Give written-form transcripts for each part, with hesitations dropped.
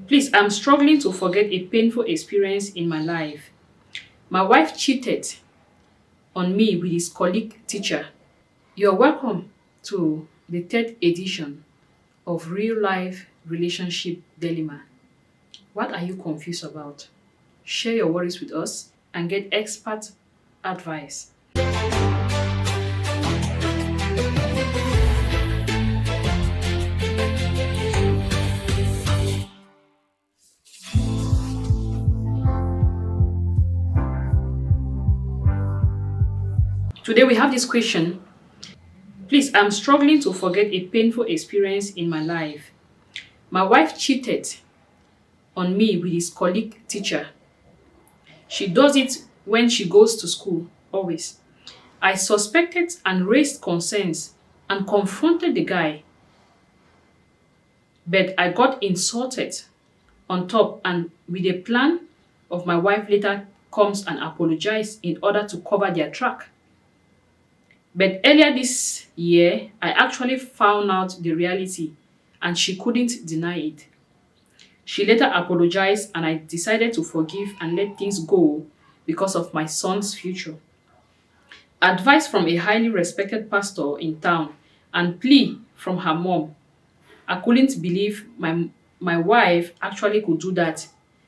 Please, I'm struggling to forget a painful experience in my life. My wife cheated on me with his colleague teacher. You're welcome to the third edition of Real Life Relationship Dilemma. What are you confused about? Share your worries with us and get expert advice. Today we have this question. Please, I'm struggling to forget a painful experience in my life. My wife cheated on me with his colleague teacher. She does it when she goes to school, always. I suspected and raised concerns and confronted the guy, but I got insulted on top, and with a plan of my wife later comes and apologize in order to cover their track. But earlier this year, I actually found out the reality and she couldn't deny it. She later apologized and I decided to forgive and let things go because of my son's future. Advice from a highly respected pastor in town and plea from her mom. I couldn't believe my wife actually could do that,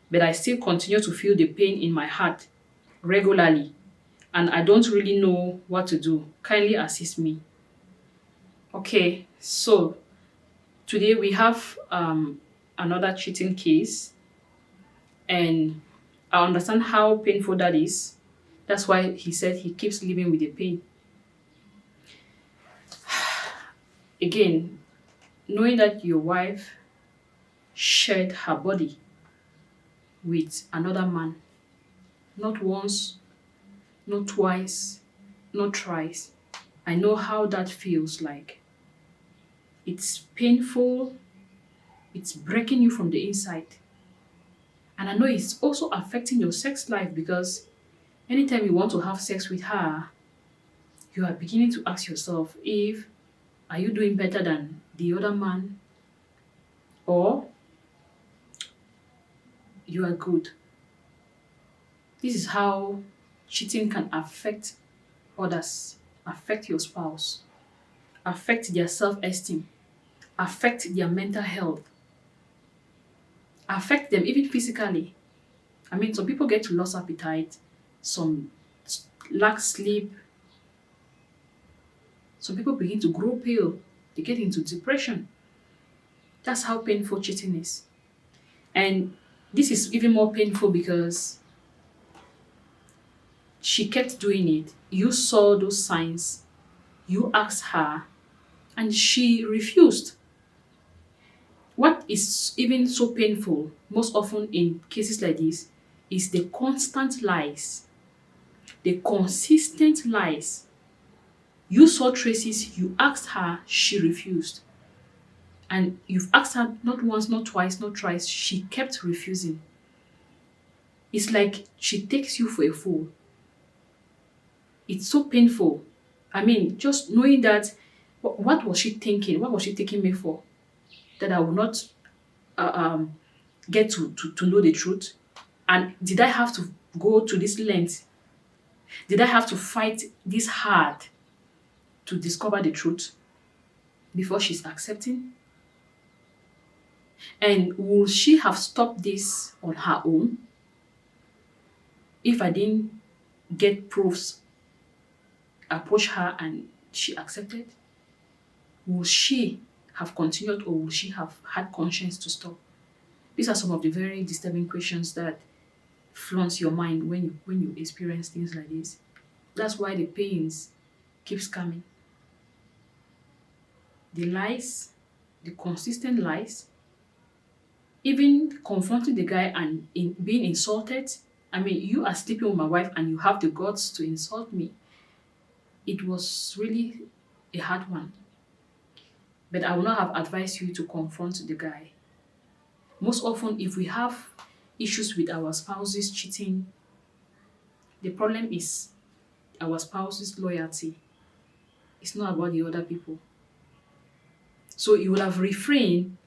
but I still continue to feel the pain in my heart regularly and I don't really know what to do. Kindly assist me. Okay, so today we have another cheating case, and I understand how painful that is. That's why he said he keeps living with the pain. Again, knowing that your wife shared her body with another man, not once, not twice, not thrice. I know how that feels like. It's painful, it's breaking you from the inside. And I know it's also affecting your sex life because anytime you want to have sex with her, you are beginning to ask yourself if are you doing better than the other man or you are good. This is how cheating can affect others, affect your spouse, affect their self-esteem, affect their mental health, affect them even physically. I mean, some people get to lose appetite, some lack sleep, some people begin to grow pale, they get into depression. That's how painful cheating is. And this is even more painful because she kept doing it. You saw those signs, you asked her, and she refused. What is even so painful, most often in cases like this, is the constant lies, the consistent lies. You saw traces, you asked her, she refused. And you've asked her not once, not twice, not thrice, she kept refusing. It's like she takes you for a fool. It's so painful. I mean, just knowing that, what was she thinking? What was she taking me for? That I would not uh, um, get to know the truth? And did I have to go to this length? Did I have to fight this hard to discover the truth before she's accepting? And will she have stopped this on her own if I didn't get proofs, approach her, and she accepted? Will she have continued or will she have had conscience to stop? These are some of the very disturbing questions that flaunts your mind when you experience things like this. That's why the pains keeps coming. The lies, the consistent lies, even confronting the guy and being insulted. I mean, you are sleeping with my wife and you have the guts to insult me. It was really a hard one. But I would not have advised you to confront the guy. Most often, if we have issues with our spouses cheating, the problem is our spouse's loyalty. It's not about the other people. So you will have refrained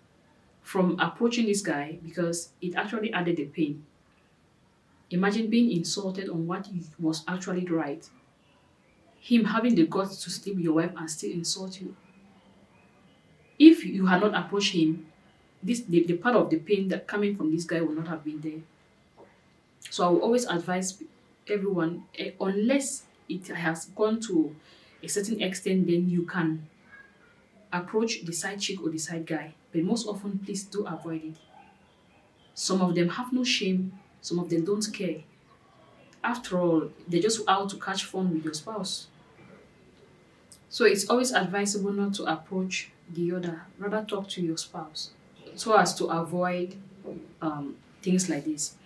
from approaching this guy because it actually added the pain. Imagine being insulted on what was actually right. Him having the guts to sleep with your wife and still insult you. If you had not approached him, the part of the pain that coming from this guy would not have been there. So I will always advise everyone, unless it has gone to a certain extent, then you can approach the side chick or the side guy. But most often, please do avoid it. Some of them have no shame, some of them don't care. After all, they're just out to catch fun with your spouse. So it's always advisable not to approach the other, rather talk to your spouse so as to avoid things like this.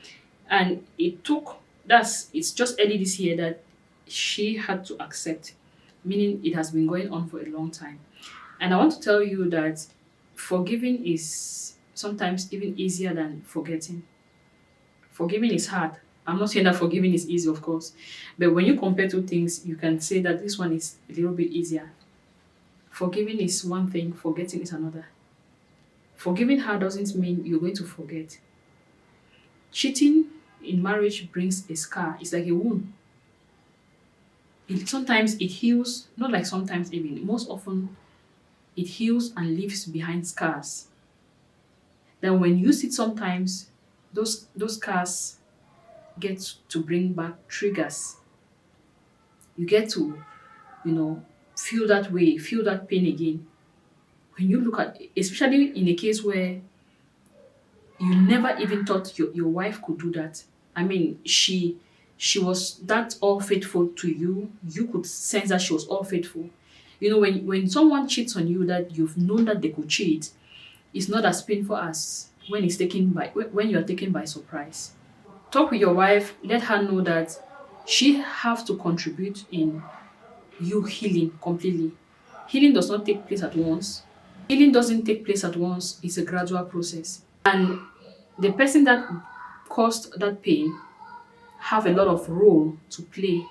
And it's just early this year that she had to accept, meaning it has been going on for a long time. And I want to tell you that forgiving is sometimes even easier than forgetting. Forgiving is hard. I'm not saying that forgiving is easy, of course, but when you compare two things, you can say that this one is a little bit easier. Forgiving is one thing, forgetting is another. Forgiving her doesn't mean you're going to forget. Cheating in marriage brings a scar. It's like a wound. Sometimes it heals, not like sometimes even, most often it heals and leaves behind scars. Then when you use it sometimes, those scars get to bring back triggers. You get to, feel that way, feel that pain again. When you look at, especially in a case where you never even thought your wife could do that. I mean, she was that all faithful to you. You could sense that she was all faithful. When someone cheats on you that you've known that they could cheat, it's not as painful as when you're taken by surprise. Talk with your wife, let her know that she have to contribute in you healing completely. Healing does not take place at once. Healing doesn't take place at once, it's a gradual process. And the person that caused that pain have a lot of role to play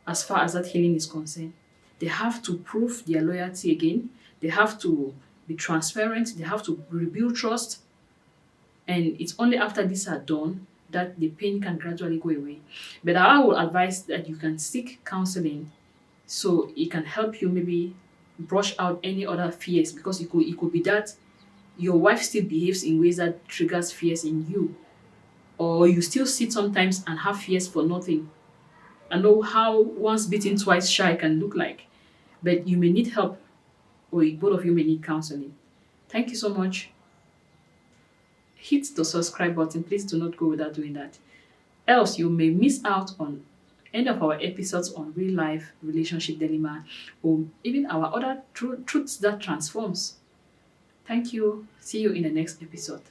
as far as that healing is concerned. They have to prove their loyalty again. They have to be transparent. They have to rebuild trust. And it's only after these are done that the pain can gradually go away. But I would advise that you can seek counseling so it can help you maybe brush out any other fears, because it could be that your wife still behaves in ways that triggers fears in you, or you still sit sometimes and have fears for nothing. I know how once bitten twice shy can look like, but you may need help, or both of you may need counseling. Thank you so much. Hit the subscribe button. Please do not go without doing that. Else you may miss out on any of our episodes on real life relationship dilemma, or even our other truths that transforms. Thank you. See you in the next episode.